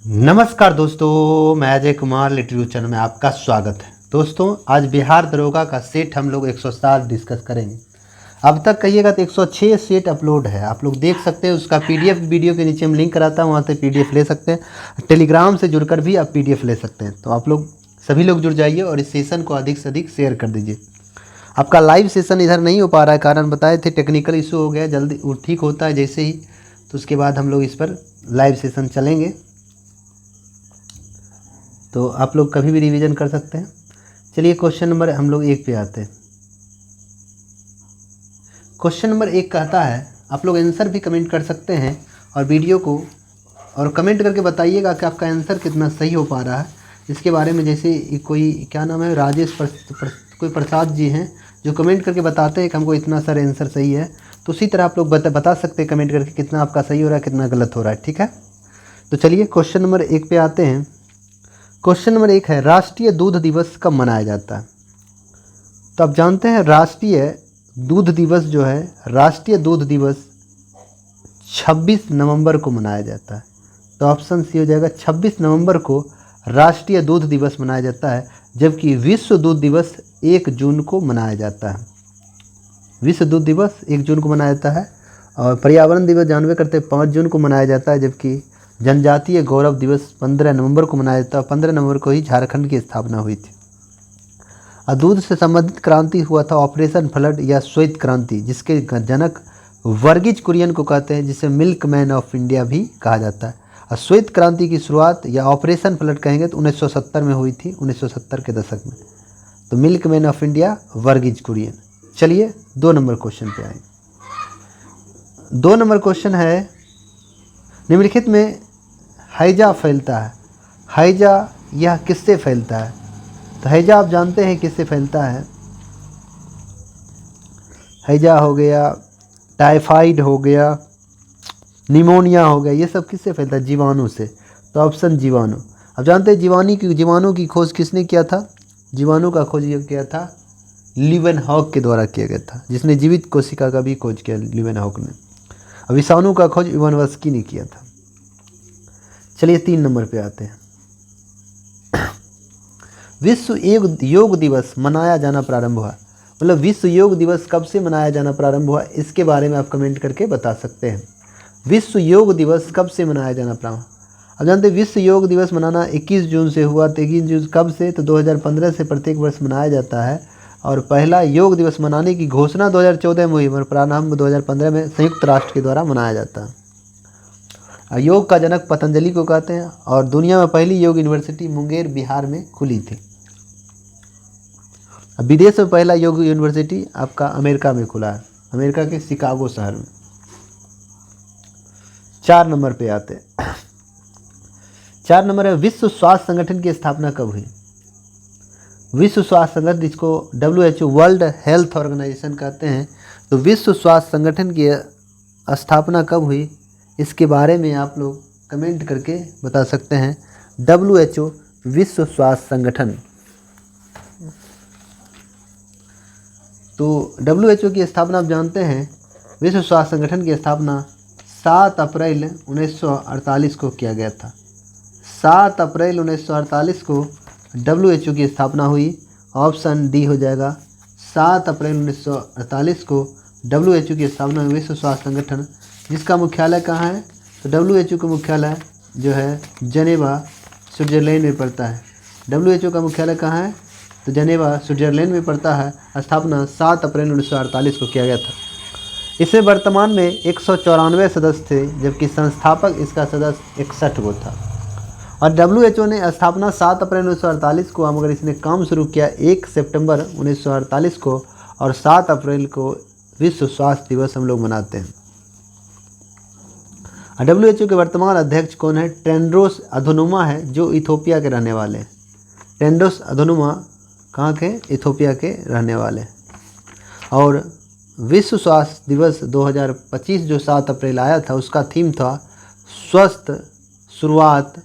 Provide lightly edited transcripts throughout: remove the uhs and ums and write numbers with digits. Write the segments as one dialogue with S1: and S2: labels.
S1: नमस्कार दोस्तों, मैं अजय कुमार लिटरेचर चैनल में आपका स्वागत है। दोस्तों, आज बिहार दरोगा का सेट हम लोग 107 डिस्कस करेंगे। अब तक कहिएगा तो 106 सेट अपलोड है, आप लोग देख सकते हैं। उसका पीडीएफ वीडियो के नीचे हम लिंक कराता हूँ, वहाँ से पीडीएफ ले सकते हैं। टेलीग्राम से जुड़कर भी आप पीडीएफ ले सकते हैं। तो आप लोग सभी लोग जुड़ जाइए और इस सेशन को अधिक से अधिक शेयर कर दीजिए। आपका लाइव सेशन इधर नहीं हो पा रहा है, कारण बताए थे, टेक्निकल इशू हो गया। जल्दी वो ठीक होता है जैसे ही, तो उसके बाद हम लोग इस पर लाइव सेशन चलेंगे। तो आप लोग कभी भी रिवीजन कर सकते हैं। चलिए क्वेश्चन नंबर हम लोग 1 पे आते हैं। क्वेश्चन नंबर 1 कहता है, आप लोग आंसर भी कमेंट कर सकते हैं और वीडियो को और कमेंट करके बताइएगा कि आपका आंसर कितना सही हो पा रहा है। इसके बारे में जैसे कोई क्या नाम है, राजेश कोई प्रसाद जी हैं जो कमेंट करके बताते हैं कि हमको इतना सारा आंसर सही है। तो उसी तरह आप लोग बता सकते हैं कमेंट करके कितना आपका सही हो रहा है, कितना गलत हो रहा है। ठीक है, तो चलिए क्वेश्चन नंबर 1 पे आते हैं। क्वेश्चन नंबर 1 है, राष्ट्रीय दूध दिवस कब मनाया जाता है? तो आप जानते हैं राष्ट्रीय दूध दिवस जो है, राष्ट्रीय दूध दिवस 26 नवंबर को मनाया जाता है। तो ऑप्शन सी हो जाएगा, 26 नवंबर को राष्ट्रीय दूध दिवस मनाया जाता है। जबकि विश्व दूध दिवस 1 जून को मनाया जाता है। विश्व दूध दिवस 1 जून को मनाया जाता है। और पर्यावरण दिवस जानवे करते 5 जून को मनाया जाता है। जबकि जनजातीय गौरव दिवस 15 नवंबर को मनाया जाता है। 15 नवंबर को ही झारखंड की स्थापना हुई थी। और दूध से संबंधित क्रांति हुआ था ऑपरेशन फ्लड या श्वेत क्रांति, जिसके जनक वर्गीज कुरियन को कहते हैं, जिसे मिल्क मैन ऑफ इंडिया भी कहा जाता है। और श्वेत क्रांति की शुरुआत या ऑपरेशन फ्लड कहेंगे तो 1970 में हुई थी, 1970 के दशक में। तो milk man of India Verghese Kurien. चलिए 2 नंबर क्वेश्चन पे आए। 2 नंबर क्वेश्चन है, निम्नलिखित में हैजा फैलता है। हैजा यह किससे फैलता है? तो हैजा आप जानते हैं किससे फैलता है। हैजा हो गया, टाइफाइड हो गया, निमोनिया हो गया, ये सब किससे फैलता है? जीवाणु से। तो ऑप्शन जीवाणु। अब जानते हैं जीवाणु की खोज किसने किया था? जीवाणु का खोज ये किया था लीवेनहॉक के द्वारा किया गया था, जिसने जीवित कोशिका का भी खोज किया लीवेनहॉक ने। विषाणु का खोज इवानोव्स्की ने किया था। चलिए 3 नंबर पे आते हैं। विश्व योग दिवस मनाया जाना प्रारंभ हुआ, मतलब विश्व योग दिवस कब से मनाया जाना प्रारंभ हुआ, इसके बारे में आप कमेंट करके बता सकते हैं। विश्व योग दिवस कब से मनाया जाना प्रारंभ? अब जानते हैं विश्व योग दिवस मनाना 21 जून से हुआ। तो 21 जून कब से? तो 2015 से प्रत्येक वर्ष मनाया जाता है। और पहला योग दिवस मनाने की घोषणा 2014 में हुई, मगर प्रारंभ 2015 में संयुक्त राष्ट्र के द्वारा मनाया जाता है। योग का जनक पतंजलि को कहते हैं। और दुनिया में पहली योग यूनिवर्सिटी मुंगेर बिहार में खुली थी। विदेश में पहला योग यूनिवर्सिटी आपका अमेरिका में खुला है, अमेरिका के शिकागो शहर में। 4 नंबर पे आते हैं। 4 नंबर है, विश्व स्वास्थ्य संगठन की स्थापना कब हुई? विश्व स्वास्थ्य संगठन, जिसको WHO वर्ल्ड हेल्थ ऑर्गेनाइजेशन कहते हैं, तो विश्व स्वास्थ्य संगठन की स्थापना कब हुई, इसके बारे में आप लोग कमेंट करके बता सकते हैं। WHO विश्व स्वास्थ्य संगठन। तो WHO की स्थापना आप जानते हैं, विश्व स्वास्थ्य संगठन की स्थापना 7 अप्रैल 1948 को किया गया था। 7 अप्रैल 1948 को WHO की स्थापना हुई। ऑप्शन डी हो जाएगा, 7 अप्रैल 1948 को WHO की स्थापना हुई, विश्व स्वास्थ्य संगठन, जिसका मुख्यालय कहाँ है? तो WHO का मुख्यालय जो है जनेवा स्विट्जरलैंड में पड़ता है। WHO का मुख्यालय कहाँ है? तो जनेवा स्विट्जरलैंड में पड़ता है। स्थापना 7 अप्रैल 1948 को किया गया था। इसमें वर्तमान में 194 सदस्य थे, जबकि संस्थापक इसका सदस्य 61 को था। और WHO ने स्थापना 7 अप्रैल 1948 को, मगर इसने काम शुरू किया 1 सितंबर 1948 को। और 7 अप्रैल को विश्व स्वास्थ्य दिवस हम लोग मनाते हैं। WHO के वर्तमान अध्यक्ष कौन है? टेड्रोस अधनोमा है, जो इथोपिया के रहने वाले हैं। टेड्रोस अधनोमा कहाँ के? इथोपिया के रहने वाले। और विश्व स्वास्थ्य दिवस 2025 जो 7 अप्रैल आया था, उसका थीम था स्वस्थ शुरुआत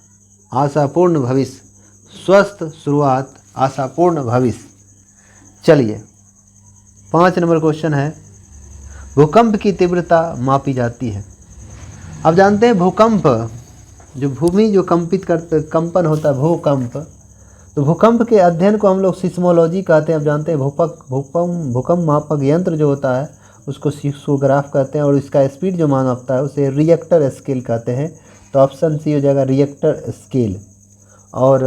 S1: आशापूर्ण भविष्य। स्वस्थ शुरुआत आशापूर्ण भविष्य। चलिए 5 नंबर क्वेश्चन है, भूकंप की तीव्रता मापी जाती है। अब जानते हैं भूकंप जो भूमि जो कंपन होता है भूकंप, तो भूकंप के अध्ययन को हम लोग सिस्मोलॉजी कहते हैं। आप जानते हैं भूकंप मापक यंत्र जो होता है उसको सिस्मोग्राफ कहते हैं, और इसका स्पीड जो मापता है उसे रिएक्टर स्केल कहते हैं। तो ऑप्शन सी हो जाएगा रिएक्टर स्केल। और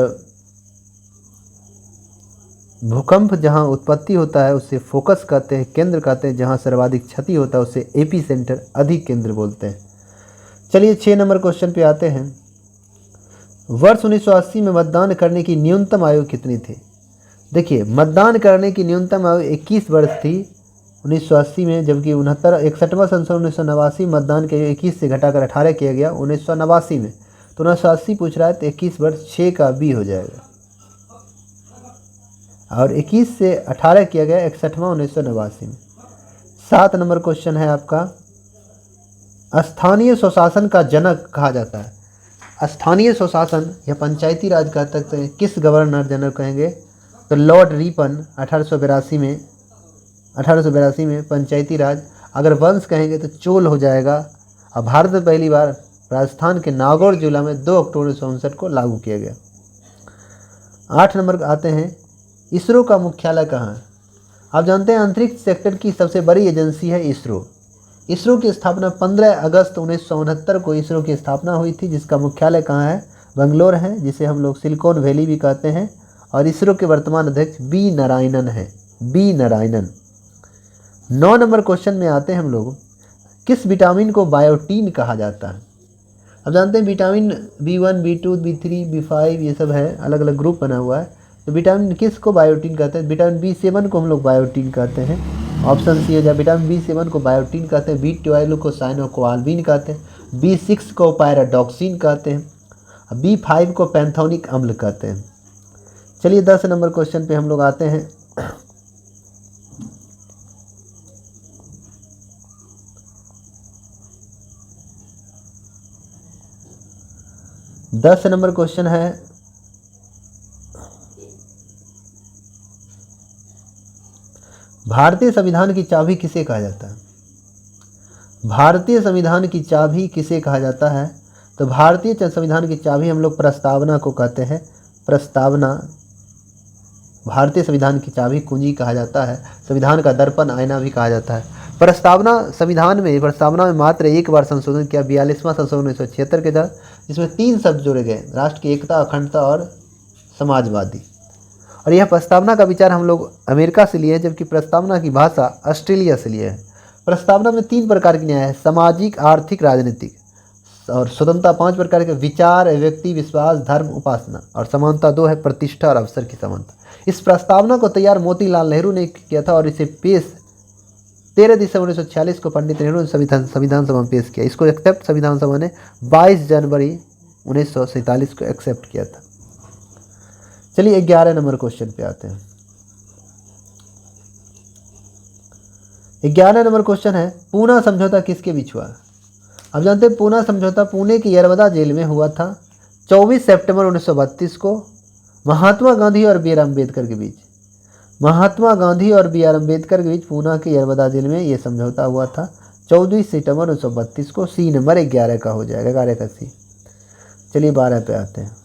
S1: भूकंप जहां उत्पत्ति होता है उसे फोकस कहते हैं, केंद्र कहते हैं। जहां सर्वाधिक क्षति होता है उसे एपी सेंटर, अधिक केंद्र बोलते हैं। चलिए 6 नंबर क्वेश्चन पे आते हैं। वर्ष 1980 में मतदान करने की न्यूनतम आयु कितनी थी? देखिए, मतदान करने की न्यूनतम आयु 21 वर्ष थी 1980 में, जबकि 61वां संशोधन 1989 मतदान की आयु 21 से घटाकर 18 किया गया 1989 में। तो 1980 पूछ रहा है तो 21 वर्ष 6 का बी हो जाएगा, और 21 से 18 किया गया 61वां 1989 में। 7 नंबर क्वेश्चन है आपका, स्थानीय स्वशासन का जनक कहा जाता है। स्थानीय स्वशासन या पंचायती राज कह सकते हैं, किस गवर्नर जनरल कहेंगे? तो लॉर्ड रिपन 1882 में पंचायती राज। अगर वंश कहेंगे तो चोल हो जाएगा। और भारत में पहली बार राजस्थान के नागौर जिला में 2 अक्टूबर 1959 को लागू किया गया। 8 नंबर आते हैं, इसरो का मुख्यालय कहाँ है? आप जानते हैं अंतरिक्ष सेक्टर की सबसे बड़ी एजेंसी है इसरो। इसरो की स्थापना 15 अगस्त 1969 को इसरो की स्थापना हुई थी, जिसका मुख्यालय कहाँ है? बेंगलोर है, जिसे हम लोग सिलिकॉन वैली भी कहते हैं। और इसरो के वर्तमान अध्यक्ष बी नारायणन है, बी नारायणन। 9 नंबर क्वेश्चन में आते हैं हम लोग, किस विटामिन को बायोटीन कहा जाता है? अब जानते हैं vitamin B1, B2, B3, B5 ये सब है, अलग अलग ग्रुप बना हुआ है। तो विटामिन किस को बायोटीन कहते हैं? विटामिन B7 को हम लोग बायोटीन कहते हैं। ऑप्शन सी हो जाए, विटामिन B7 को बायोटीन कहते हैं। B12 को साइनोकोआल्बिन कहते हैं। B6 को पैराडॉक्सिन कहते हैं। B5 को पैंथोनिक अम्ल कहते हैं। चलिए 10 नंबर क्वेश्चन पे हम लोग आते हैं। 10 नंबर क्वेश्चन है, भारतीय संविधान की चाबी किसे कहा जाता है? भारतीय संविधान की चाबी किसे कहा जाता है? तो भारतीय संविधान की चाबी हम लोग प्रस्तावना को कहते हैं। प्रस्तावना, भारतीय संविधान की चाबी कुंजी कहा जाता है। संविधान का दर्पण, आईना भी कहा जाता है। प्रस्तावना प्रस्तावना में मात्र एक बार संशोधन किया, 42वां संशोधन 1976 के तहत, जिसमें 3 शब्द जोड़े गए, राष्ट्र की एकता, अखंडता और समाजवादी। और यह प्रस्तावना का विचार हम लोग अमेरिका से लिए हैं, जबकि प्रस्तावना की भाषा ऑस्ट्रेलिया से लिए है। प्रस्तावना में 3 प्रकार की न्याय है, सामाजिक, आर्थिक, राजनीतिक। और स्वतंत्रता 5 प्रकार के, विचार, व्यक्ति, विश्वास, धर्म, उपासना। और समानता 2 है, प्रतिष्ठा और अवसर की समानता। इस प्रस्तावना को तैयार मोतीलाल नेहरू ने किया था, और इसे पेश 13 दिसंबर 1946 को पंडित नेहरू ने संविधान सभा में पेश किया। इसको एक्सेप्ट संविधान सभा ने 22 जनवरी 1947 को एक्सेप्ट किया था। चलिए 11 नंबर क्वेश्चन पे आते हैं। 11 नंबर क्वेश्चन है, पूना समझौता किसके बीच हुआ? अब जानते हैं पूना समझौता पुणे की यरवदा जेल में हुआ था 24 सितंबर 1932 को, महात्मा गांधी और बी आर अम्बेडकर के बीच। महात्मा गांधी और बी आर अम्बेडकर के बीच पूना के यरवदा जेल में ये समझौता हुआ था 24 सितंबर 1932 को। सी नंबर 11 का हो जाएगा, 11 का सी। चलिए 12 पे आते हैं।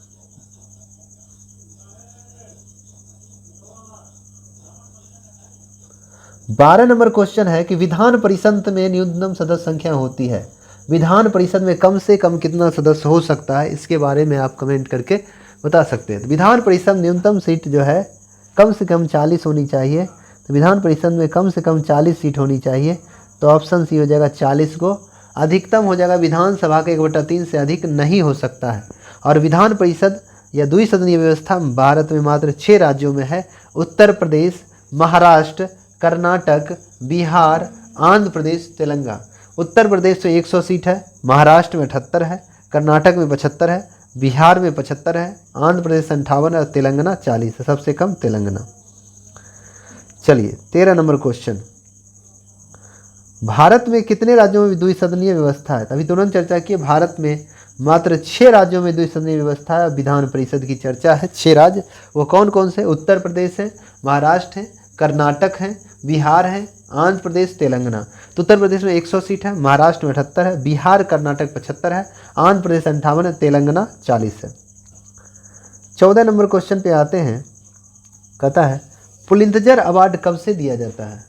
S1: बारह नंबर क्वेश्चन है कि विधान परिषद में न्यूनतम सदस्य संख्या होती है। विधान परिषद में कम से कम कितना सदस्य हो सकता है, इसके बारे में आप कमेंट करके बता सकते हैं। तो विधान परिषद न्यूनतम सीट जो है कम से कम 40 होनी चाहिए। तो विधान परिषद में कम से कम 40 सीट होनी चाहिए। तो ऑप्शन सी हो जाएगा 40 को। अधिकतम हो जाएगा विधानसभा का 1/3 से अधिक नहीं हो सकता है। और विधान परिषद या द्विसदनीय व्यवस्था भारत में मात्र 6 राज्यों में है, उत्तर प्रदेश, महाराष्ट्र, कर्नाटक, बिहार, आंध्र प्रदेश, तेलंगाना। उत्तर प्रदेश में 100 सीट है, महाराष्ट्र में 78 है, कर्नाटक में 75 है, बिहार में 75 है, आंध्र प्रदेश 58 और तेलंगाना 40 है, सबसे कम तेलंगाना। चलिए 13 नंबर क्वेश्चन, भारत में कितने राज्यों में द्विसदनीय व्यवस्था है? अभी तुरंत चर्चा की, भारत में मात्र 6 राज्यों में द्विसदनीय व्यवस्था है। विधान परिषद की चर्चा है, 6 राज्य, वो कौन कौन से? उत्तर प्रदेश है, महाराष्ट्र है, कर्नाटक है, बिहार है, आंध्र प्रदेश, तेलंगाना। तो उत्तर प्रदेश में 100 सीट है, महाराष्ट्र में 78 है, बिहार कर्नाटक 75 है, आंध्र प्रदेश 58 है, तेलंगाना 40 है। 14 नंबर क्वेश्चन पे आते हैं। कहता है पुलित्जर अवार्ड कब से दिया जाता है?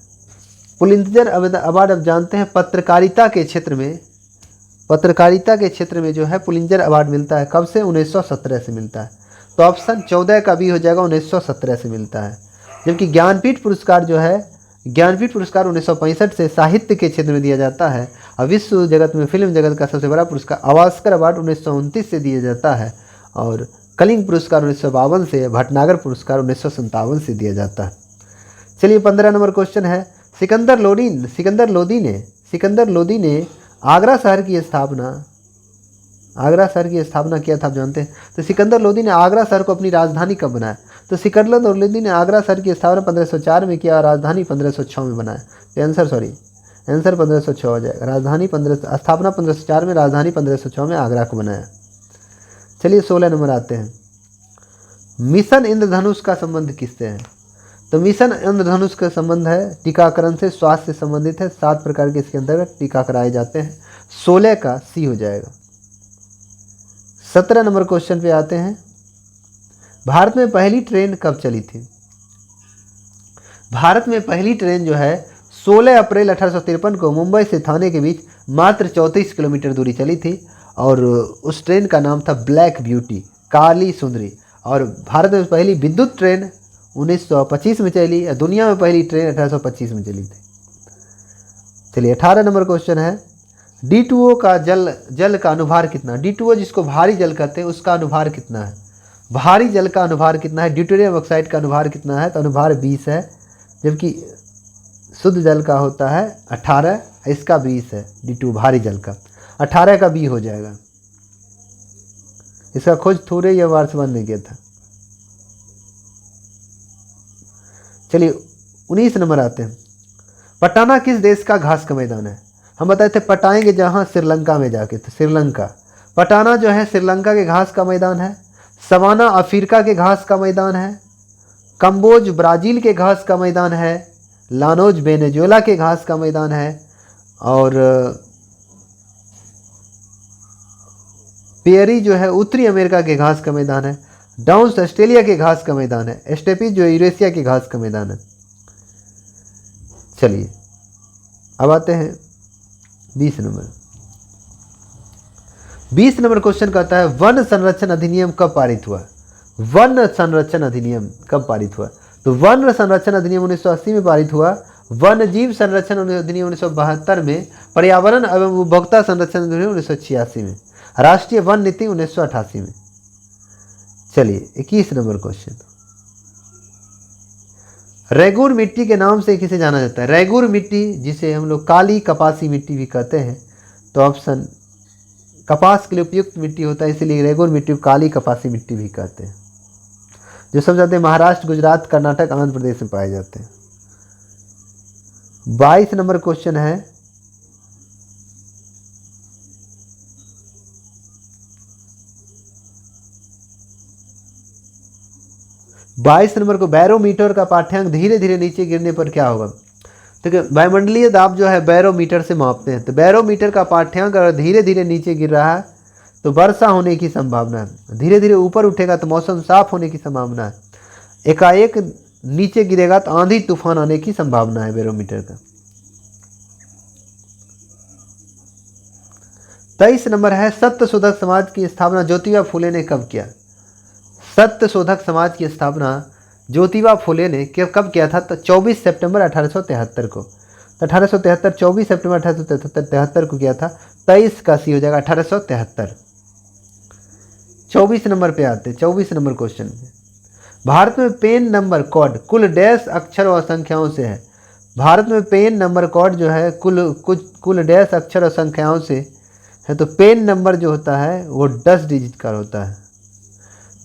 S1: पुलित्जर अवार्ड आप जानते हैं पत्रकारिता के क्षेत्र में जो है पुलित्जर अवार्ड मिलता है। कब से? 1917 से मिलता है। तो ऑप्शन 14 का भी हो जाएगा, 1917 से मिलता है। जबकि ज्ञानपीठ पुरस्कार जो है, ज्ञानपीठ पुरस्कार 1965 से साहित्य के क्षेत्र में दिया जाता है। और विश्व जगत में फिल्म जगत का सबसे बड़ा पुरस्कार ऑस्कर अवार्ड 1929 से दिया जाता है। और कलिंग पुरस्कार 1952 से, भटनागर पुरस्कार 1957 से दिया जाता है। चलिए 15 नंबर क्वेश्चन है। सिकंदर लोदी ने आगरा शहर की स्थापना किया था, आप जानते हैं। तो सिकंदर लोदी ने आगरा शहर को अपनी राजधानी कब बनाया? तो सिकंदर लोदी ने आगरा शहर की स्थापना 1504 में किया, राजधानी 1506 में बनाया। तो आंसर 1506 हो जाएगा। स्थापना 1504 में, राजधानी 1506 में आगरा को बनाया। चलिए 16 नंबर आते हैं। मिशन इंद्रधनुष का संबंध किससे है? तो मिशन इंद्रधनुष का संबंध है टीकाकरण से, स्वास्थ्य से संबंधित है। 7 प्रकार के इसके अंतर्गत टीका कराए जाते हैं। 16 का सी हो जाएगा। 17 नंबर क्वेश्चन पे आते हैं। भारत में पहली ट्रेन कब चली थी? भारत में पहली ट्रेन जो है 16 अप्रैल 1853 को मुंबई से थाने के बीच मात्र 34 किलोमीटर दूरी चली थी। और उस ट्रेन का नाम था ब्लैक ब्यूटी, काली सुंदरी। और भारत में पहली विद्युत ट्रेन 1925 में चली। दुनिया में पहली ट्रेन 1825 में चली थी। चलिए 18 नंबर क्वेश्चन है। D2O का जल का अनुभार कितना? D2O जिसको भारी जल कहते हैं, उसका अनुभार कितना है? भारी जल का अनुभार कितना है? ड्यूटेरियम ऑक्साइड का अनुभार कितना है? तो अनुभार 20 है। जबकि शुद्ध जल का होता है 18, इसका 20 है। D2 भारी जल का 18 का B हो जाएगा। इसका खोज थोड़े या वार्षमान ने किया था। चलिए 19 नंबर आते हैं। पटाना किस देश का घास का मैदान है? हम बताए थे पटाएंगे जहाँ, श्रीलंका में जाके। तो श्रीलंका, पटाना जो है श्रीलंका के घास का मैदान है। सवाना अफ्रीका के घास का मैदान है। कंबोज ब्राज़ील के घास का मैदान है। लानोज वेनेजुएला के घास का मैदान है। और पेरी जो है उत्तरी अमेरिका के घास का मैदान है। डाउन्स ऑस्ट्रेलिया के घास का मैदान है। स्टेपीज जो यूरेशिया के घास का मैदान है। चलिए अब आते हैं 20 नंबर। 20 नंबर क्वेश्चन कहता है वन संरक्षण अधिनियम कब पारित हुआ? वन संरक्षण अधिनियम कब पारित हुआ? तो वन संरक्षण अधिनियम 1980 में पारित हुआ। वन जीव संरक्षण अधिनियम 1972 में। पर्यावरण एवं उपभोक्ता संरक्षण अधिनियम 1986 में। राष्ट्रीय वन नीति 1988 में। चलिए 21 नंबर क्वेश्चन। रेगुर मिट्टी के नाम से किसे जाना जाता है? रेगुर मिट्टी जिसे हम लोग काली कपासी मिट्टी भी कहते हैं। तो ऑप्शन, कपास के लिए उपयुक्त मिट्टी होता है, इसीलिए रेगुर मिट्टी काली कपासी मिट्टी भी कहते हैं। जो सब जाते हैं महाराष्ट्र, गुजरात, कर्नाटक, आंध्र प्रदेश में पाए जाते हैं। 22 नंबर क्वेश्चन है। बाईस नंबर को बैरोमीटर का पाठ्यांक धीरे धीरे नीचे गिरने पर क्या होगा? तो वायुमंडलीय दाब जो है बैरोमीटर से मापते हैं। तो बैरोमीटर का पाठ्यांक अगर धीरे धीरे नीचे गिर रहा है तो वर्षा होने की संभावना है। धीरे धीरे ऊपर उठेगा तो मौसम साफ होने की संभावना है। एकाएक नीचे गिरेगा तो आंधी तूफान आने की संभावना है बैरोमीटर का। 23 नंबर है सत्य शोधक समाज की स्थापना ज्योतिबा फुले ने कब किया? सत्य शोधक समाज की स्थापना ज्योतिबा फुले ने कब किया था? तो 24 सितंबर 1873 को। तो 1873, 24 सितंबर 1873 को किया था। 23 का सी हो जाएगा 1873। 24 नंबर पे आते हैं। 24 नंबर क्वेश्चन में, भारत में पेन नंबर कोड कुल डैश अक्षर और संख्याओं से है। भारत में पेन नंबर कोड जो है कुल डैश अक्षर और संख्याओं से है। तो पेन नंबर जो होता है वो 10 डिजिट का होता है।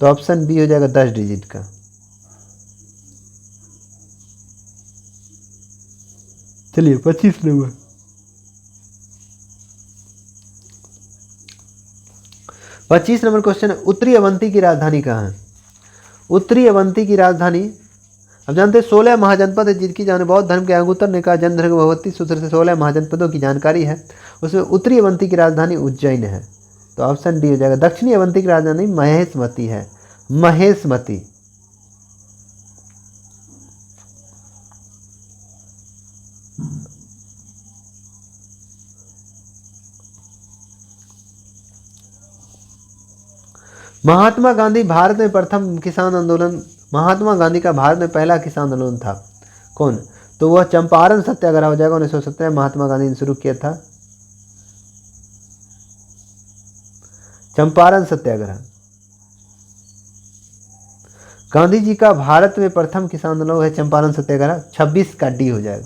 S1: तो ऑप्शन बी हो जाएगा 10 डिजिट का। चलिए 25 नंबर। 25 नंबर क्वेश्चन है उत्तरी अवंती की राजधानी कहाँ है? उत्तरी अवंती की राजधानी अब जानते हैं 16 महाजनपद है जिनकी जाने बौद्ध धर्म के अंगुत्तर ने कहा जन धर्म भगवती सूत्र से 16 महाजनपदों की जानकारी है। उसमें उत्तरी अवंती की राजधानी उज्जैन है, तो ऑप्शन डी हो जाएगा। दक्षिणी अवंती की राजधानी महेशमती है, महेशमती। महात्मा गांधी भारत में प्रथम किसान आंदोलन, महात्मा गांधी का भारत में पहला किसान आंदोलन था कौन? तो वह चंपारण सत्याग्रह हो जाएगा। 1917 महात्मा गांधी ने शुरू किया था चंपारण सत्याग्रह। गांधी जी का भारत में प्रथम किसान आंदोलन है चंपारण सत्याग्रह, 26 का डी हो जाएगा।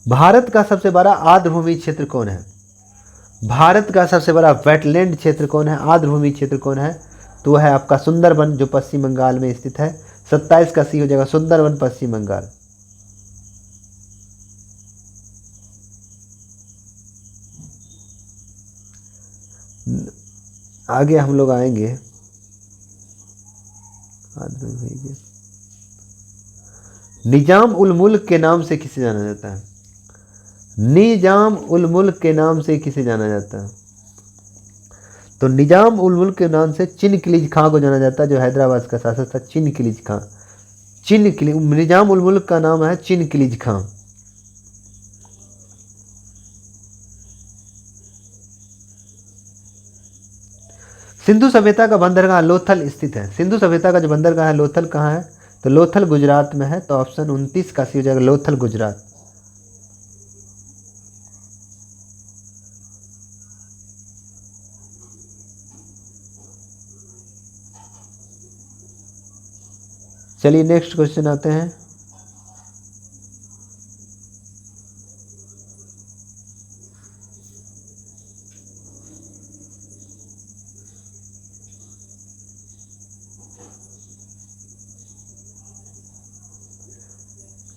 S1: भारत का सबसे बड़ा आर्द्रभूमि क्षेत्र कौन है? भारत का सबसे बड़ा वेटलैंड क्षेत्र कौन है, आर्द्रभूमि क्षेत्र कौन है? तो वह है आपका सुंदरबन, जो पश्चिम बंगाल में स्थित है। 27 का सी हो जाएगा, सुंदरबन पश्चिम बंगाल। आगे हम लोग आएंगे। निजाम उल मुल्क के नाम से किसे जाना जाता है? निजाम उल मुल्क के नाम से किसे जाना जाता है? तो निजाम उल मुल्क के नाम से चिनकिलीज खां को जाना जाता है, जो हैदराबाद का शासक था, चिनकिलीज खां। निजाम उल मुल्क का नाम है चिनकिलीज खां। सिंधु सभ्यता का बंदरगाह लोथल स्थित है। सिंधु सभ्यता का जो बंदरगाह है लोथल कहाँ है? तो लोथल गुजरात में है, तो ऑप्शन 29 का सी हो जाएगा, लोथल गुजरात। चलिए नेक्स्ट क्वेश्चन आते हैं।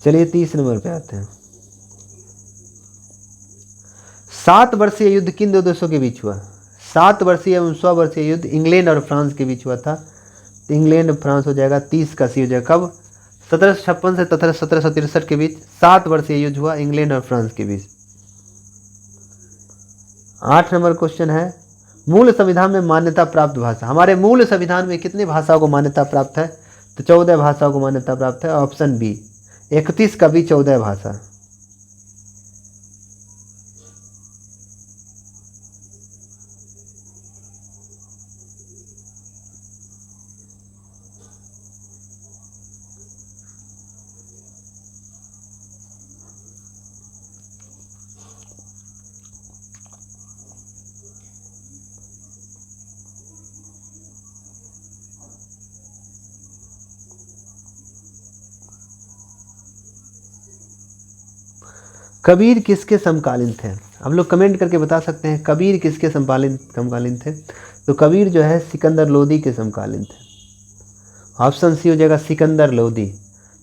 S1: चलिए 30 नंबर पे आते हैं। 7 वर्षीय युद्ध किन दो देशों के बीच हुआ? 7 वर्षीय एवं 100 वर्षीय युद्ध इंग्लैंड और फ्रांस के बीच हुआ था, तो इंग्लैंड फ्रांस हो जाएगा। 30 का सी हो जाएगा। कब? 1756 से 1763 के बीच 7 वर्षीय युद्ध हुआ इंग्लैंड और फ्रांस के बीच। 8 नंबर क्वेश्चन है, मूल संविधान में मान्यता प्राप्त भाषा। हमारे मूल संविधान में कितनी भाषाओं को मान्यता प्राप्त है? तो 14 भाषाओं को मान्यता प्राप्त है, ऑप्शन बी। 31 का भी 14 भाषा। कबीर किसके समकालीन थे? हम लोग कमेंट करके बता सकते हैं कबीर किसके समकालीन थे। तो कबीर जो है सिकंदर लोदी के समकालीन थे, ऑप्शन सी हो जाएगा, सिकंदर लोदी।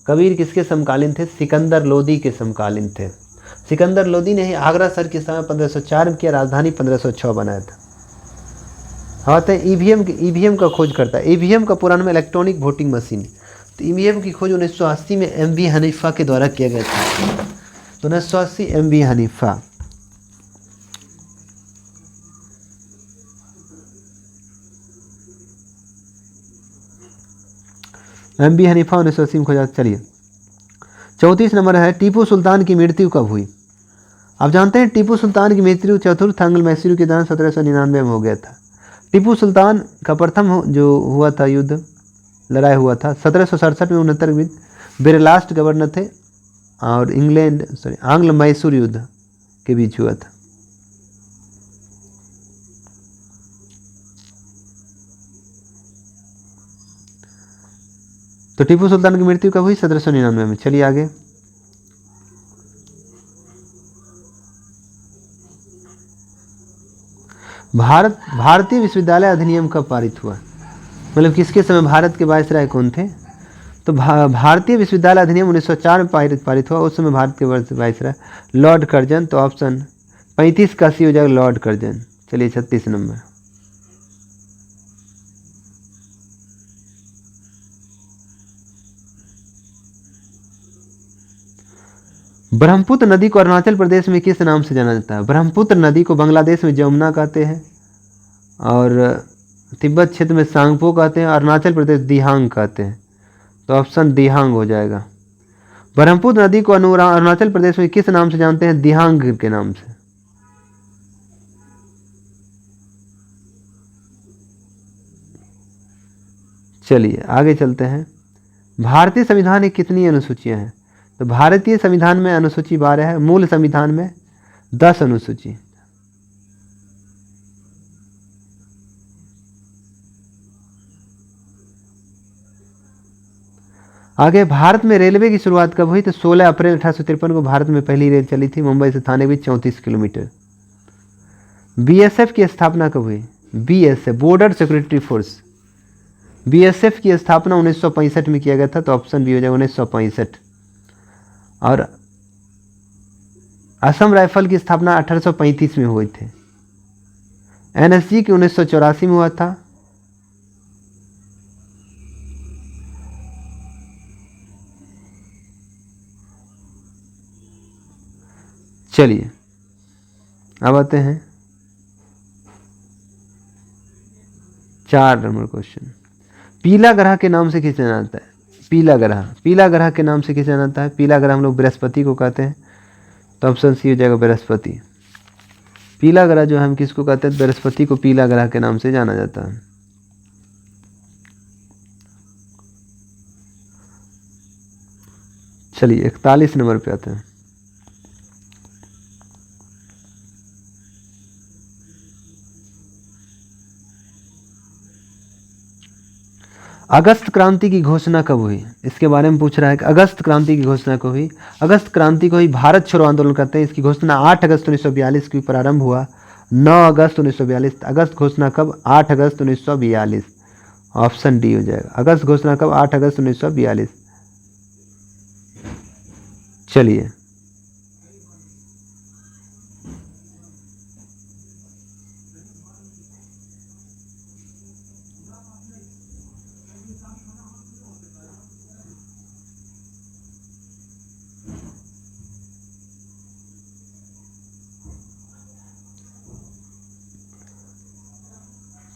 S1: कबीर किसके समकालीन थे? सिकंदर लोदी के समकालीन थे। सिकंदर लोदी ने ही आगरा शहर की स्थापना 1504 में किया, राजधानी 1506 बनाया था। आते हैं ईवीएम का खोज करता है। ईवीएम का पूरा नाम इलेक्ट्रॉनिक वोटिंग मशीन। तो ईवीएम की खोज 1980 में एम.बी. हनीफा के द्वारा किया गया था। तो 1980 एम.बी. हनीफा। एम.बी. हनीफा 1980 में खोजा। चलिए 34 नंबर है, टीपू सुल्तान की मृत्यु कब हुई? आप जानते हैं टीपू सुल्तान की मृत्यु चतुर्थ आंग्ल मैसूर के दौरान 1799 में हो गया था। टीपू सुल्तान का प्रथम जो हुआ था युद्ध, लड़ाई हुआ था 1767 में। 69 में बेरलास्ट गवर्नर थे और आंग्ल मैसूर युद्ध के बीच हुआ था। तो टीपू सुल्तान की मृत्यु कब हुई? 1799 में। चलिए आगे। भारतीय विश्वविद्यालय अधिनियम कब पारित हुआ? मतलब किसके समय भारत के वायसराय कौन थे? तो भारतीय विश्वविद्यालय अधिनियम 1904 में पारित हुआ, उस समय भारत के वाइसराय लॉर्ड कर्जन। तो ऑप्शन 35 का सी हो जाएगा लॉर्ड कर्जन। चलिए 36 नंबर। ब्रह्मपुत्र नदी को अरुणाचल प्रदेश में किस नाम से जाना जाता है? ब्रह्मपुत्र नदी को बांग्लादेश में जमुना कहते हैं, और तिब्बत क्षेत्र में सांगपो कहते हैं, अरुणाचल प्रदेश दिहांग कहते हैं। तो ऑप्शन दिहांग हो जाएगा। ब्रह्मपुत्र नदी को अरुणाचल प्रदेश में किस नाम से जानते हैं? दिहांग के नाम से। चलिए आगे चलते हैं। भारतीय संविधान में कितनी अनुसूचियां हैं? तो भारतीय संविधान में अनुसूची 12 है, मूल संविधान में 10 अनुसूची। आगे, भारत में रेलवे की शुरुआत कब हुई? तो 16 अप्रैल 1853 को भारत में पहली रेल चली थी, मुंबई से थाने के बीच 34 किलोमीटर। बीएसएफ की स्थापना कब हुई? BSF border security force, BSF की स्थापना 1965 में किया गया था। तो ऑप्शन बी हो जाएगा 1965। और असम राइफल की स्थापना 1835 में हुई थी। एनएसजी की 1984 में हुआ था। चलिए अब आते हैं 4 नंबर क्वेश्चन। पीला ग्रह के नाम से किसे जाना जाता है? पीला ग्रह के नाम से किसे जाना जाता है? पीला ग्रह हम लोग बृहस्पति को कहते हैं। तो ऑप्शन सी हो जाएगा बृहस्पति। पीला ग्रह जो है हम किसको कहते हैं? बृहस्पति को पीला ग्रह के नाम से जाना जाता है। चलिए 41 नंबर पे आते हैं। अगस्त क्रांति की घोषणा कब हुई? इसके बारे में पूछ रहा है कि अगस्त क्रांति की घोषणा कब हुई? अगस्त क्रांति को ही भारत छोड़ो आंदोलन कहते हैं। इसकी घोषणा 8 अगस्त 1942 की प्रारंभ हुआ, 9 अगस्त 1942। अगस्त घोषणा कब? 8 अगस्त 1942। ऑप्शन डी हो जाएगा। अगस्त घोषणा कब? 8 अगस्त 1942। चलिए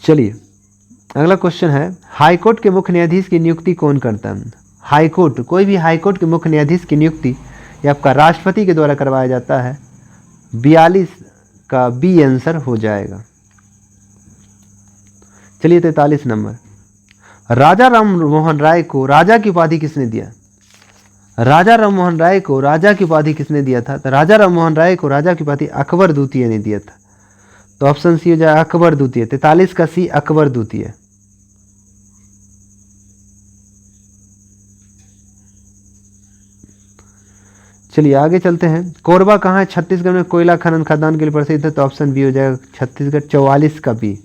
S1: चलिए अगला क्वेश्चन है, हाईकोर्ट के मुख्य न्यायाधीश की नियुक्ति कौन करता है? हाईकोर्ट, कोई भी हाईकोर्ट के मुख्य न्यायाधीश की नियुक्ति ये आपका राष्ट्रपति के द्वारा करवाया जाता है। 42 का बी आंसर हो जाएगा। चलिए 43 नंबर। राजा राम मोहन राय को राजा की उपाधि किसने दिया? राजा राम मोहन राय को राजा की उपाधि किसने दिया था? तो राजा राम मोहन राय को राजा की उपाधि अकबर द्वितीय ने दिया था। तो ऑप्शन सी हो जाए अकबर द्वितीय। 43 का सी अकबर द्वितीय। चलिए आगे चलते हैं। कोरबा कहाँ है? छत्तीसगढ़ में कोयला खनन खदान के लिए प्रसिद्ध है। तो ऑप्शन बी हो जाएगा छत्तीसगढ़। 44 का बी।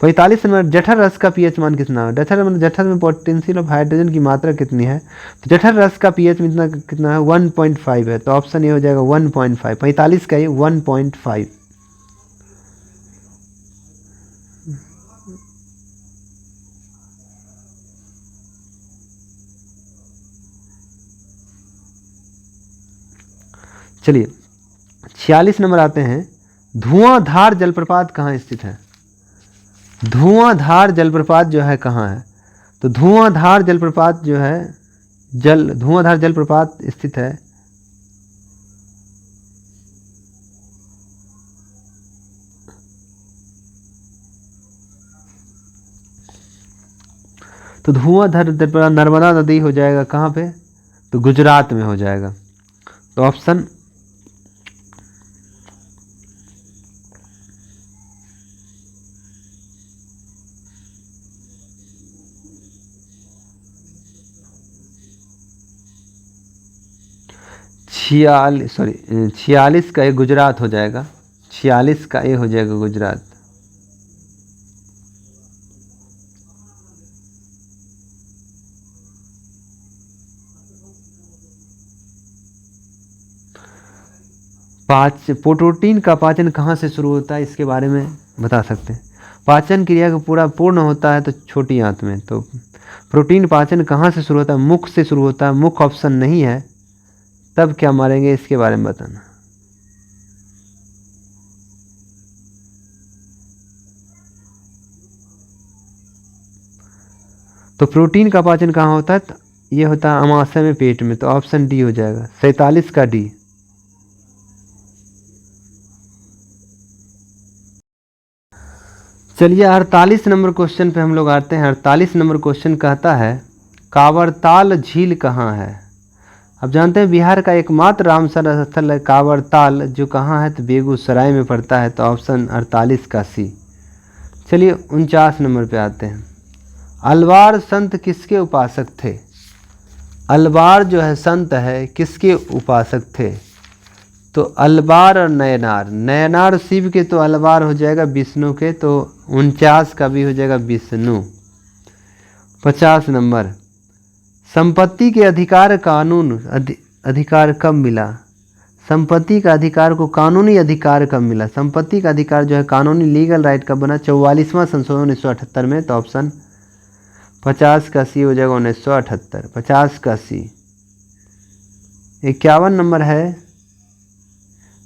S1: 45 नंबर। जठर रस का पीएच मान कितना है? जठर में पोटेंशियल ऑफ हाइड्रोजन की मात्रा कितनी है? तो जठर रस का पीएच में कितना है? 1.5 है। तो ऑप्शन ये हो जाएगा 1.5। 45 का ये 1.5। चलिए 46 नंबर आते हैं। धुआंधार जलप्रपात कहाँ स्थित है? धुआंधार जलप्रपात जो है कहाँ है? तो धुआंधार जलप्रपात जो है धुआंधार जलप्रपात स्थित है तो धुआंधार जलप्रपात नर्मदा नदी हो जाएगा कहाँ पे? तो गुजरात में हो जाएगा। तो ऑप्शन छियालीस का ए गुजरात हो जाएगा। 46 का ए हो जाएगा गुजरात। प्रोटीन का पाचन कहाँ से शुरू होता है, इसके बारे में बता सकते हैं। पाचन क्रिया का पूर्ण होता है तो छोटी आंत में। तो प्रोटीन पाचन कहाँ से शुरू होता है? मुख से शुरू होता है। मुख ऑप्शन नहीं है, तब क्या मारेंगे, इसके बारे में बताना। तो प्रोटीन का पाचन कहाँ होता है? ये होता है अमाशय में, पेट में। तो ऑप्शन डी हो जाएगा, 47 का डी। चलिए 48 नंबर क्वेश्चन पे हम लोग आते हैं। 48 नंबर क्वेश्चन कहता है कांवरताल झील कहाँ है? अब जानते हैं बिहार का एकमात्र रामसर स्थल है कांवरताल, जो कहाँ है? तो बेगूसराय में पड़ता है। तो ऑप्शन 48 का सी। चलिए 49 नंबर पे आते हैं। अलवार संत किसके उपासक थे? अलवार जो है संत है, किसके उपासक थे? तो अलवार और नयनार। नयनार शिव के, तो अलवार हो जाएगा विष्णु के। तो 49 का भी हो जाएगा विष्णु। 50 नंबर, संपत्ति के अधिकार कानून अधिकार कब मिला? संपत्ति का अधिकार को कानूनी अधिकार कब मिला? संपत्ति का अधिकार जो है कानूनी लीगल राइट कब बना? 44वां संशोधन 1978 में। तो ऑप्शन 50 का सी हो जाएगा 1978। 50 का सी। 51 नंबर है,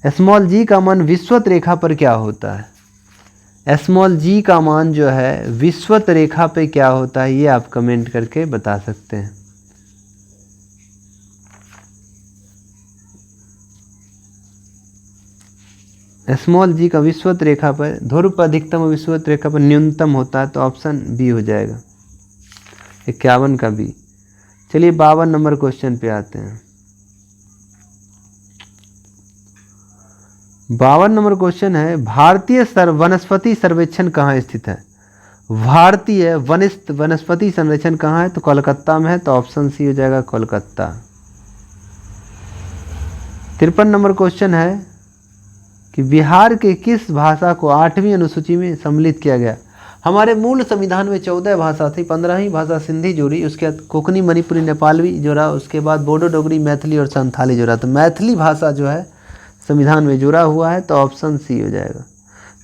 S1: स्मॉल जी का मान विषुवत रेखा पर क्या होता है? स्मॉल जी का मान जो है विषुवत रेखा पे क्या होता है, ये आप कमेंट करके बता सकते हैं। स्मॉल जी का विषुवत रेखा पर, ध्रुव पर अधिकतम और विषुवत रेखा पर न्यूनतम होता है। तो ऑप्शन बी हो जाएगा, 51 का बी। चलिए 52 नंबर क्वेश्चन पे आते हैं। 52 नंबर क्वेश्चन है, भारतीय वनस्पति सर्वेक्षण कहाँ स्थित है? भारतीय वनस्पति सर्वेक्षण कहाँ है? तो कोलकाता में है। तो ऑप्शन सी हो जाएगा कोलकाता। 53 नंबर क्वेश्चन है कि बिहार के किस भाषा को 8वीं अनुसूची में सम्मिलित किया गया? हमारे मूल संविधान में 14 भाषा थी, 15वीं भाषा सिंधी जुड़ी, उसके बाद कोंकणी मणिपुरी नेपाली जुड़ा, उसके बाद बोडो डोगरी मैथिली और संथाली जुड़ा। तो मैथिली भाषा जो है संविधान में जुड़ा हुआ है। तो ऑप्शन सी हो जाएगा।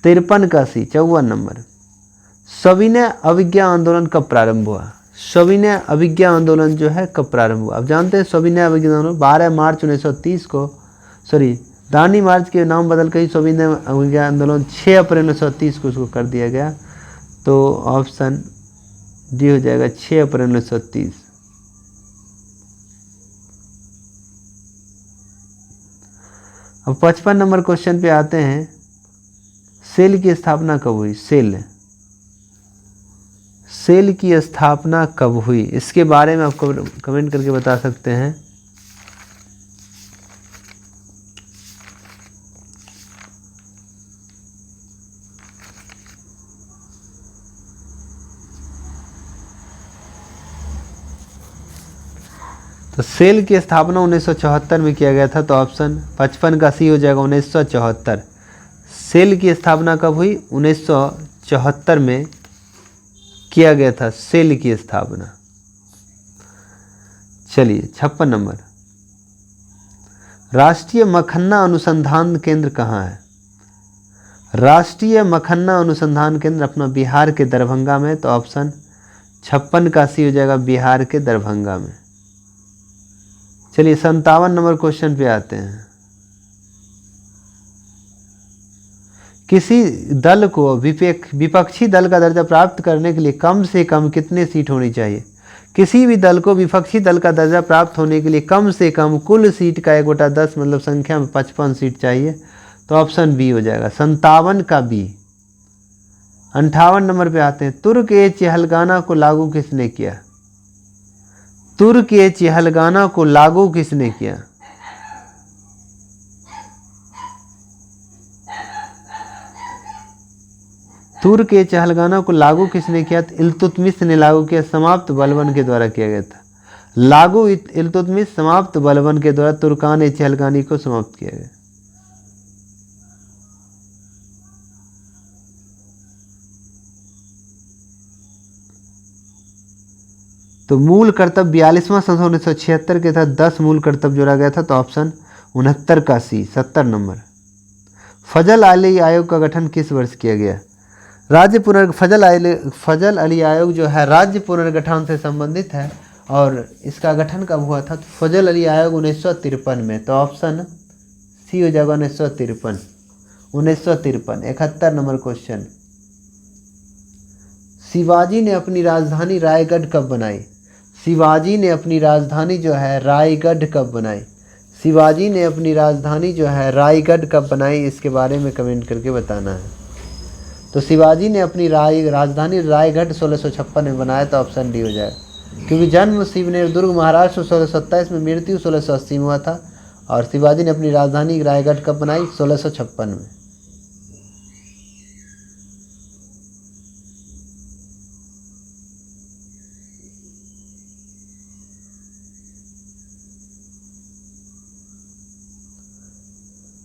S1: 53 का सी। 54 नंबर, सविनय अवज्ञा आंदोलन कब प्रारंभ हुआ? सविनय अवज्ञा आंदोलन जो है कब प्रारंभ हुआ? अब जानते हैं सविनय अवज्ञा आंदोलन 12 मार्च 1930 को, दांडी मार्च के नाम बदल कर सविनय अवज्ञा आंदोलन 6 अप्रैल 1930 को उसको कर दिया गया। तो ऑप्शन डी हो जाएगा, 6 अप्रैल 1930। अब 55 नंबर क्वेश्चन पे आते हैं, सेल की स्थापना कब हुई? सेल की स्थापना कब हुई, इसके बारे में आप कमेंट करके बता सकते हैं। तो सेल की स्थापना 1974 में किया गया था। तो ऑप्शन 55 का सी हो जाएगा, 1974। सेल की स्थापना कब हुई? 1974 में किया गया था सेल की स्थापना। चलिए 56 नंबर, राष्ट्रीय मखन्ना अनुसंधान केंद्र कहाँ है? राष्ट्रीय मखन्ना अनुसंधान केंद्र अपना बिहार के दरभंगा में। तो ऑप्शन 56 का सी हो जाएगा, बिहार के दरभंगा में। चलिए 57 नंबर क्वेश्चन पे आते हैं। किसी दल को विपक्षी दल का दर्जा प्राप्त करने के लिए कम से कम कितने सीट होनी चाहिए? किसी भी दल को विपक्षी दल का दर्जा प्राप्त होने के लिए कम से कम कुल सीट का 1 बटा 10 मतलब संख्या में 55 सीट चाहिए। तो ऑप्शन बी हो जाएगा, 57 का बी। 58 नंबर पे आते हैं, तुर्क ए चहलगाना को लागू किसने किया? तुर्क ए चहलगाना को लागू किसने किया? तुर्क ए चहलगाना को लागू किसने किया? इल्तुतमिश ने लागू किया, समाप्त बलबन के द्वारा किया गया था। लागू इल्तुतमिश, समाप्त बलबन के द्वारा तुर्कान ए चहलगानी को समाप्त किया गया। तो मूल कर्तव्य 42वां संशोधन 1976 के तहत 10 मूल कर्तव्य जोड़ा गया था। तो ऑप्शन 69 का सी, 70 नंबर। फजल अली आयोग का गठन किस वर्ष किया गया? फजल अली आयोग जो है राज्य पुनर्गठन से संबंधित है और इसका गठन कब हुआ था? तो फजल अली आयोग 1953 में। तो ऑप्शन सी हो जाएगा 1953। 71 नंबर क्वेश्चन। शिवाजी ने अपनी राजधानी रायगढ़ कब बनाई? शिवाजी ने अपनी राजधानी जो है रायगढ़ कब बनाई? शिवाजी ने अपनी राजधानी जो है रायगढ़ कब बनाई, इसके बारे में कमेंट करके बताना है। तो शिवाजी ने अपनी राजधानी रायगढ़ 1656 में बनाया, तो ऑप्शन डी हो जाएगा। क्योंकि जन्म शिवनेर दुर्ग महाराष्ट्र 1627 में, मृत्यु 1680 में हुआ था। और शिवाजी ने अपनी राजधानी रायगढ़ कब बनाई? 1656 में।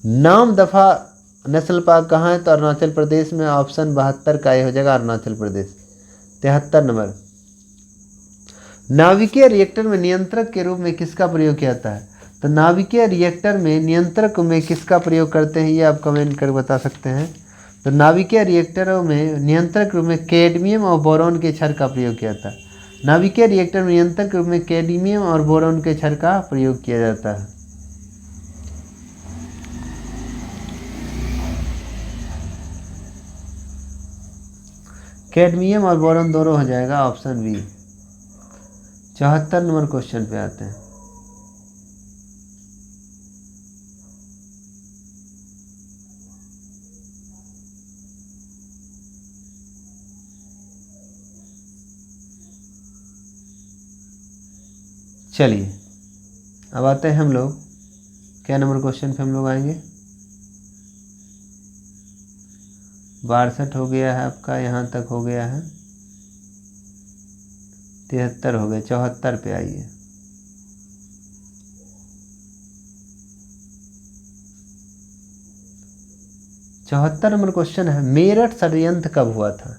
S1: नाम दफा नेशनल पार्क कहाँ है? तो अरुणाचल प्रदेश में। ऑप्शन 72 का ये हो जाएगा अरुणाचल प्रदेश। 73 नंबर। नाभिकीय रिएक्टर में नियंत्रक के रूप में किसका प्रयोग किया जाता है? तो नाभिकीय रिएक्टर में नियंत्रक में किसका प्रयोग करते हैं, ये आप कमेंट कर बता सकते हैं। तो नाभिकीय रिएक्टरों में नियंत्रक रूप में कैडमियम और बोरॉन के क्षार का प्रयोग किया जाता है। नाभिकीय रिएक्टर में नियंत्रक रूप में कैडमियम और बोरॉन के क्षार का प्रयोग किया जाता है। कैडमियम और बोरॉन दोनों हो जाएगा, ऑप्शन बी। 74 नंबर क्वेश्चन पे आते हैं। चलिए अब आते हैं हम लोग, क्या नंबर क्वेश्चन पे हम लोग आएंगे? 62 हो गया है आपका, यहाँ तक हो गया है। 73 हो गए, 74 पे आइए। चौहत्तर नंबर क्वेश्चन है, मेरठ षड्यंत्र कब हुआ था?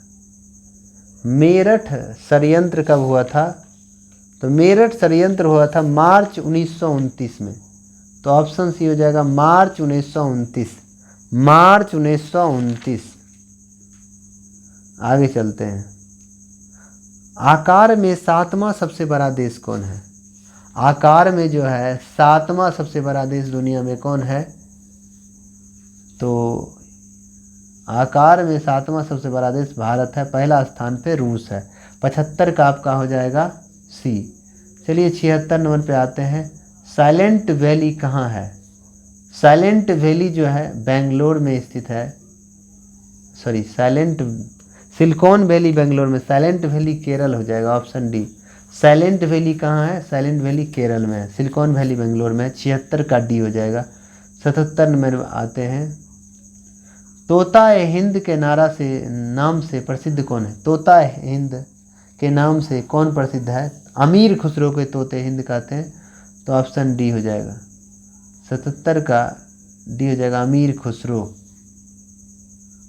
S1: मेरठ षड्यंत्र कब हुआ था? तो मेरठ षड्यंत्र हुआ था मार्च 1929 में। तो ऑप्शन सी हो जाएगा मार्च 1929। मार्च 1929। आगे चलते हैं। आकार में 7वां सबसे बड़ा देश कौन है? आकार में जो है 7वां सबसे बड़ा देश दुनिया में कौन है? तो आकार में 7वां सबसे बड़ा देश भारत है। पहला स्थान पे रूस है। 75 का आपका हो जाएगा सी। चलिए 76 नंबर पे आते हैं। साइलेंट वैली कहाँ है? साइलेंट वैली जो है बेंगलोर में स्थित है। सॉरी, सिलिकॉन वैली बेंगलोर में। साइलेंट वैली केरल हो जाएगा, ऑप्शन डी। साइलेंट वैली कहाँ है? साइलेंट वैली केरल में है। सिलिकॉन वैली बेंगलोर में है। 76 का डी हो जाएगा। 77 नंबर में आते हैं। तोता हिंद के नाम से प्रसिद्ध कौन है? तोता हिंद के नाम से कौन प्रसिद्ध है? अमीर खुसरो के तोते हिंद कहते हैं। तो ऑप्शन डी हो जाएगा। 77 का डी हो जाएगा, अमीर खुसरो।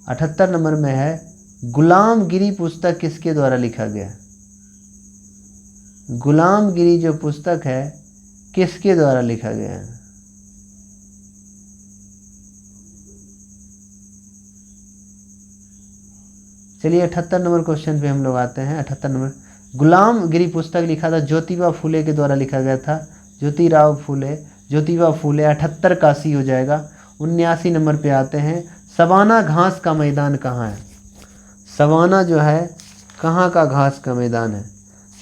S1: 78 नंबर में है, गुलामगिरी पुस्तक किसके द्वारा लिखा गया? गुलामगिरी जो पुस्तक है किसके द्वारा लिखा गया है? चलिए 78 नंबर क्वेश्चन पे हम लोग आते हैं। 78 नंबर, गुलामगिरी पुस्तक लिखा था ज्योतिबा फूले के द्वारा लिखा गया था। ज्योतिबा फूले। 78 का सी हो जाएगा। 79 नंबर पे आते हैं। सवाना घास का मैदान कहाँ है? सवाना जो है कहाँ का घास का मैदान है?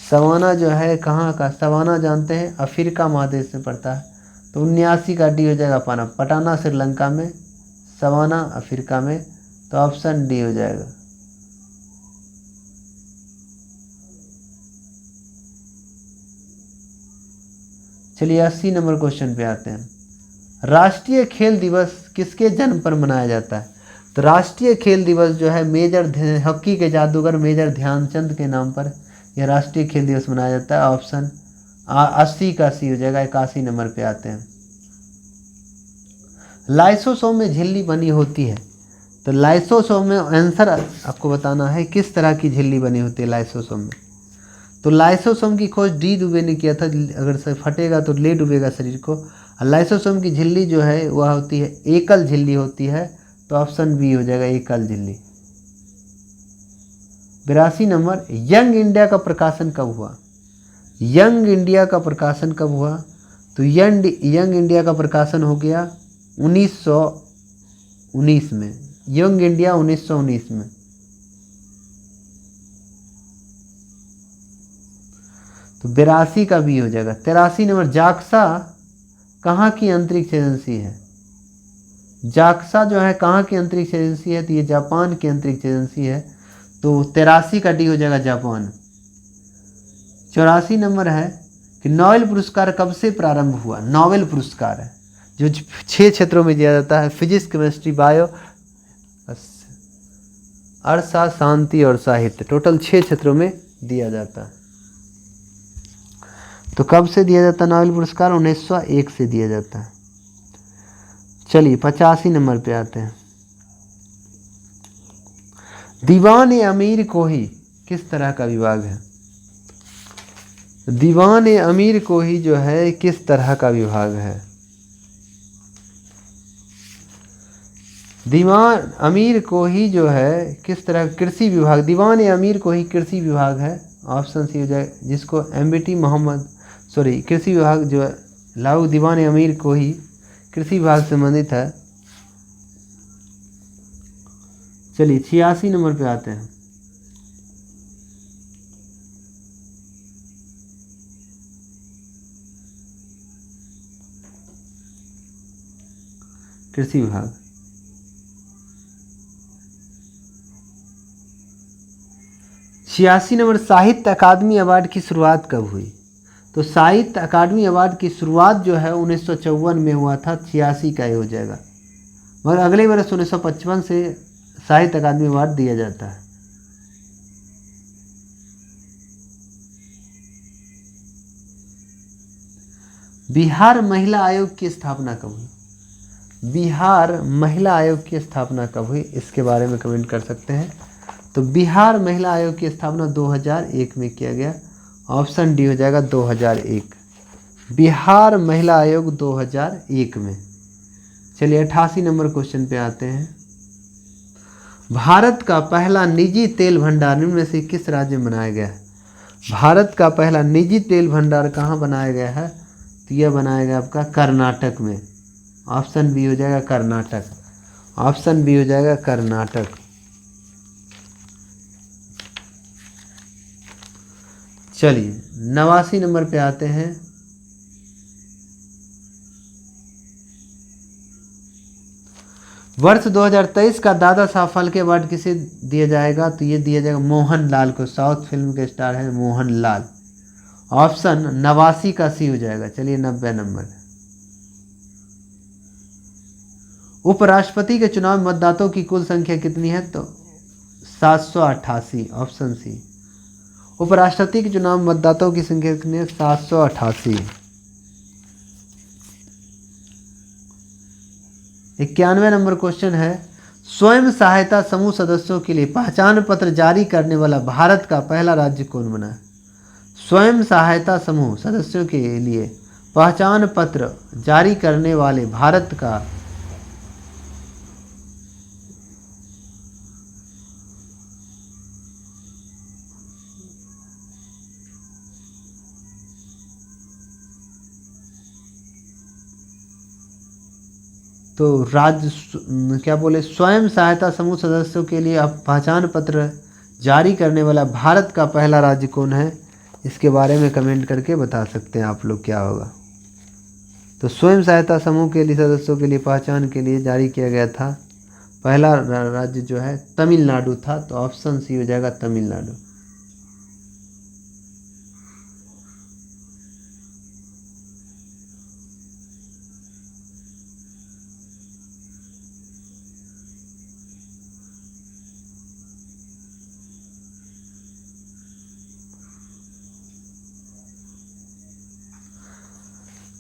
S1: सवाना जो है कहाँ का? सवाना जानते हैं अफ्रीका महादेश में पड़ता है। तो 79 का डी हो जाएगा पटाना श्रीलंका में, सवाना अफ्रीका में। तो ऑप्शन डी हो जाएगा। चलिए 80 नंबर क्वेश्चन पे आते हैं। राष्ट्रीय खेल दिवस किसके जन्म पर मनाया जाता है? तो राष्ट्रीय खेल दिवस जो है हॉकी के जादूगर मेजर ध्यानचंद के नाम पर यह राष्ट्रीय खेल दिवस मनाया जाता है। ऑप्शन 80 का सी हो जाएगा। 81 नंबर पे आते हैं। लाइसोसोम में झिल्ली बनी होती है। तो लाइसोसोम में आंसर आपको बताना है किस तरह की झिल्ली बनी होती है लाइसोसोम में। तो लाइसोसोम की खोज डी दुबे ने किया था। अगर से फटेगा तो ले डूबेगा शरीर को। लाइसोसोम की झिल्ली जो है वह होती है एकल झिल्ली होती है। तो ऑप्शन बी हो जाएगा एकल झिल्ली। 82 नंबर, यंग इंडिया का प्रकाशन कब हुआ? यंग इंडिया का प्रकाशन कब हुआ? तो यंग इंडिया का प्रकाशन हो गया 1919 में। यंग इंडिया 1919 में। तो 82 का भी हो जाएगा। 83 नंबर, जाक्सा कहाँ की अंतरिक्ष एजेंसी है? जाक्सा जो है कहाँ की अंतरिक्ष एजेंसी है? तो ये जापान की अंतरिक्ष एजेंसी है। तो 83 का डी हो जाएगा जापान। 84 नंबर है कि नोबेल पुरस्कार कब से प्रारंभ हुआ? नोबेल पुरस्कार है जो 6 क्षेत्रों में दिया जाता है, फिजिक्स, केमिस्ट्री, बायो, अर्थशास्त्र, शांति और साहित्य। टोटल 6 क्षेत्रों में दिया जाता है। तो कब से दिया जाता है नोबेल पुरस्कार? 1901 से दिया जाता है। चलिए 85 नंबर पे आते हैं। दीवान ए अमीर कोही किस तरह का विभाग है? दीवान ए अमीर कोही जो है किस तरह का विभाग है? दीवान अमीर कोही जो है किस तरह? कृषि विभाग। दीवान ए अमीर कोही कृषि विभाग है। ऑप्शन सी हो जाए, जिसको एमबीटी मोहम्मद कृषि विभाग जो है लाहू दीवान ए अमीर कोही कृषि विभाग से संबंधित है। चलिए 86 नंबर पे आते हैं। कृषि विभाग। छियासी नंबर, साहित्य अकादमी अवार्ड की शुरुआत कब हुई? तो साहित्य अकादमी अवार्ड की शुरुआत जो है 1954 में हुआ था। 86 का ही हो जाएगा। मगर अगले वर्ष 1955 से साहित्य अकादमी अवार्ड दिया जाता है। बिहार महिला आयोग की स्थापना कब हुई? बिहार महिला आयोग की स्थापना कब हुई? इसके बारे में कमेंट कर सकते हैं। तो बिहार महिला आयोग की स्थापना 2001 में किया गया। ऑप्शन डी हो जाएगा 2001। बिहार महिला आयोग 2001 में। चलिए 88 नंबर क्वेश्चन पे आते हैं। भारत का पहला निजी तेल भंडार निम्न में से किस राज्य में बनाया गया है? भारत का पहला निजी तेल भंडार कहाँ बनाया गया है? तो यह बनाया गया आपका कर्नाटक में। ऑप्शन बी हो जाएगा कर्नाटक। ऑप्शन बी हो जाएगा कर्नाटक। चलिए 89 नंबर पे आते हैं। वर्ष 2023 का दादा साहब फाल्के अवार्ड किसे दिया जाएगा? तो ये दिया जाएगा मोहनलाल को। साउथ फिल्म के स्टार है मोहनलाल। ऑप्शन 89 का सी हो जाएगा। चलिए 90 नंबर। उपराष्ट्रपति के चुनाव में मतदाताओं की कुल संख्या कितनी है? तो 788। Option C. उपराष्ट्रपति के चुनाव में मतदाताओं की संख्या कितनी है? 788। 91 नंबर क्वेश्चन है, स्वयं सहायता समूह सदस्यों के लिए पहचान पत्र जारी करने वाला भारत का पहला राज्य कौन बना? स्वयं सहायता समूह सदस्यों के लिए पहचान पत्र जारी करने वाले भारत का तो राज्य क्या बोले, स्वयं सहायता समूह सदस्यों के लिए अब पहचान पत्र जारी करने वाला भारत का पहला राज्य कौन है? इसके बारे में कमेंट करके बता सकते हैं आप लोग क्या होगा। तो स्वयं सहायता समूह के लिए सदस्यों के लिए पहचान के लिए जारी किया गया था पहला राज्य जो है तमिलनाडु था। तो ऑप्शन सी हो जाएगा तमिलनाडु।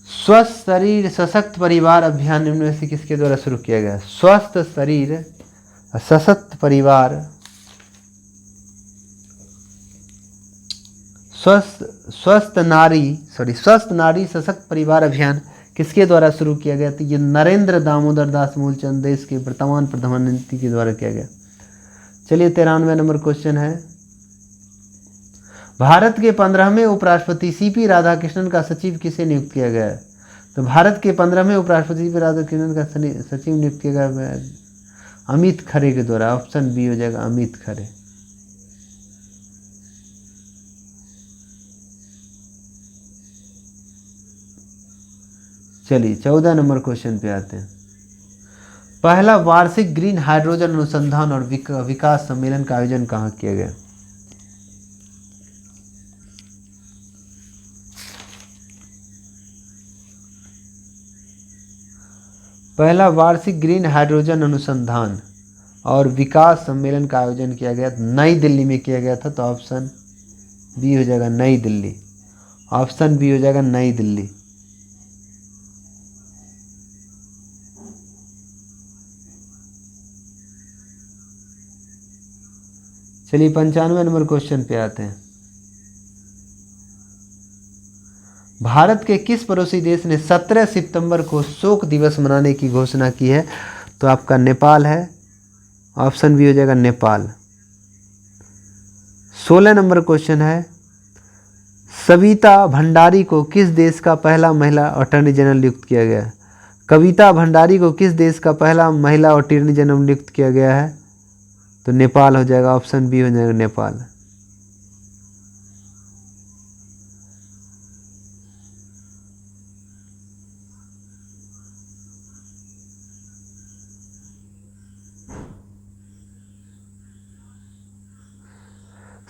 S1: स्वस्थ शरीर सशक्त परिवार अभियान निम्न में से किसके द्वारा शुरू किया गया? स्वस्थ शरीर सशक्त परिवार स्वस्थ नारी सशक्त परिवार अभियान किसके द्वारा शुरू किया गया? तो ये नरेंद्र दामोदर दास मूलचंद देश के वर्तमान प्रधानमंत्री के द्वारा किया गया। चलिए 93वां नंबर क्वेश्चन है, भारत के 15वें उपराष्ट्रपति सीपी राधाकृष्णन का सचिव किसे नियुक्त किया गया है? तो भारत के 15वें उपराष्ट्रपति सीपी राधाकृष्णन का सचिव नियुक्त किया गया है अमित खरे के द्वारा। ऑप्शन बी हो जाएगा अमित खरे। चलिए 14 नंबर क्वेश्चन पे आते हैं, पहला वार्षिक ग्रीन हाइड्रोजन अनुसंधान और विकास सम्मेलन का आयोजन कहाँ किया गया? पहला वार्षिक ग्रीन हाइड्रोजन अनुसंधान और विकास सम्मेलन का आयोजन किया गया नई दिल्ली में किया गया था। तो ऑप्शन बी हो जाएगा नई दिल्ली। ऑप्शन बी हो जाएगा नई दिल्ली। चलिए 95 नंबर क्वेश्चन पे आते हैं, भारत के किस पड़ोसी देश ने 17 सितंबर को शोक दिवस मनाने की घोषणा की है? तो आपका नेपाल है। ऑप्शन बी हो जाएगा नेपाल। 16 नंबर क्वेश्चन है, सविता भंडारी को किस देश का पहला महिला अटॉर्नी जनरल नियुक्त किया गया है? कविता भंडारी को किस देश का पहला महिला अटॉर्नी जनरल नियुक्त किया गया है? तो नेपाल हो जाएगा। ऑप्शन बी हो जाएगा नेपाल।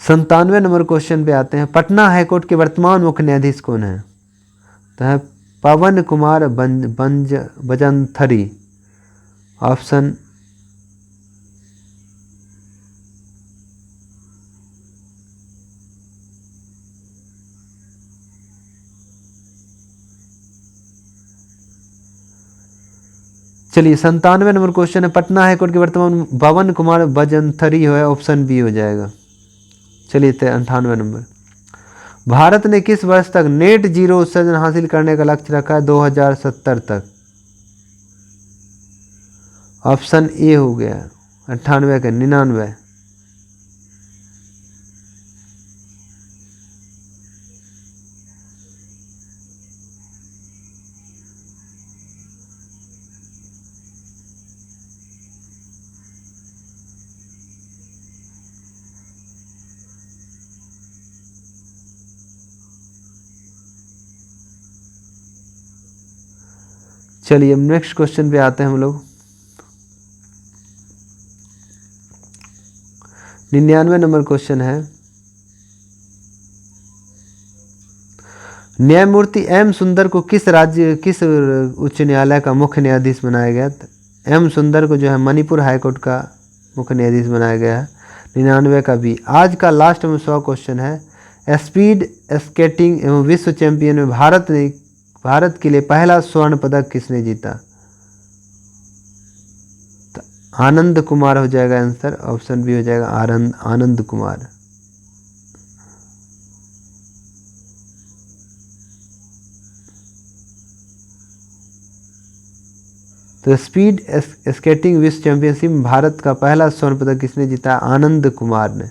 S1: संतानवे नंबर क्वेश्चन पे आते हैं, पटना हाईकोर्ट के वर्तमान मुख्य न्यायाधीश कौन है? तो है पवन कुमार बजंथरी। ऑप्शन चलिए 97 नंबर क्वेश्चन है, पटना हाईकोर्ट के वर्तमान पवन कुमार बजंथरी है। ऑप्शन बी हो जाएगा। चलिए 98 नंबर, भारत ने किस वर्ष तक नेट जीरो उत्सर्जन हासिल करने का लक्ष्य रखा है? 2070 तक। ऑप्शन ए हो गया 98 का 99। चलिए अब नेक्स्ट क्वेश्चन पे आते हैं हम लोग। 99 नंबर क्वेश्चन है, न्यायमूर्ति एम सुंदर को किस उच्च न्यायालय का मुख्य न्यायाधीश बनाया गया? एम सुंदर को जो है मणिपुर हाईकोर्ट का मुख्य न्यायाधीश बनाया गया है। 99 का बी। आज का लास्ट में 100 क्वेश्चन है, स्पीड स्केटिंग एवं विश्व चैंपियन में भारत के लिए पहला स्वर्ण पदक किसने जीता? तो आनंद कुमार हो जाएगा आंसर। ऑप्शन बी हो जाएगा आनंद कुमार। तो स्पीड स्केटिंग विश्व चैंपियनशिप में भारत का पहला स्वर्ण पदक किसने जीता? आनंद कुमार ने।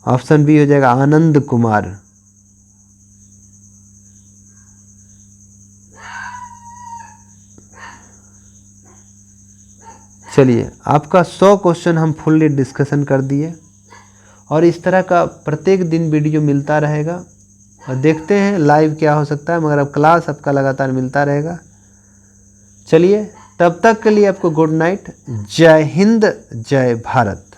S1: ऑप्शन बी हो जाएगा आनंद कुमार। चलिए आपका 100 क्वेश्चन हम फुल्ली डिस्कशन कर दिए और इस तरह का प्रत्येक दिन वीडियो मिलता रहेगा और देखते हैं लाइव क्या हो सकता है, मगर अब क्लास आपका लगातार मिलता रहेगा। चलिए तब तक के लिए आपको गुड नाइट। जय हिंद, जय भारत।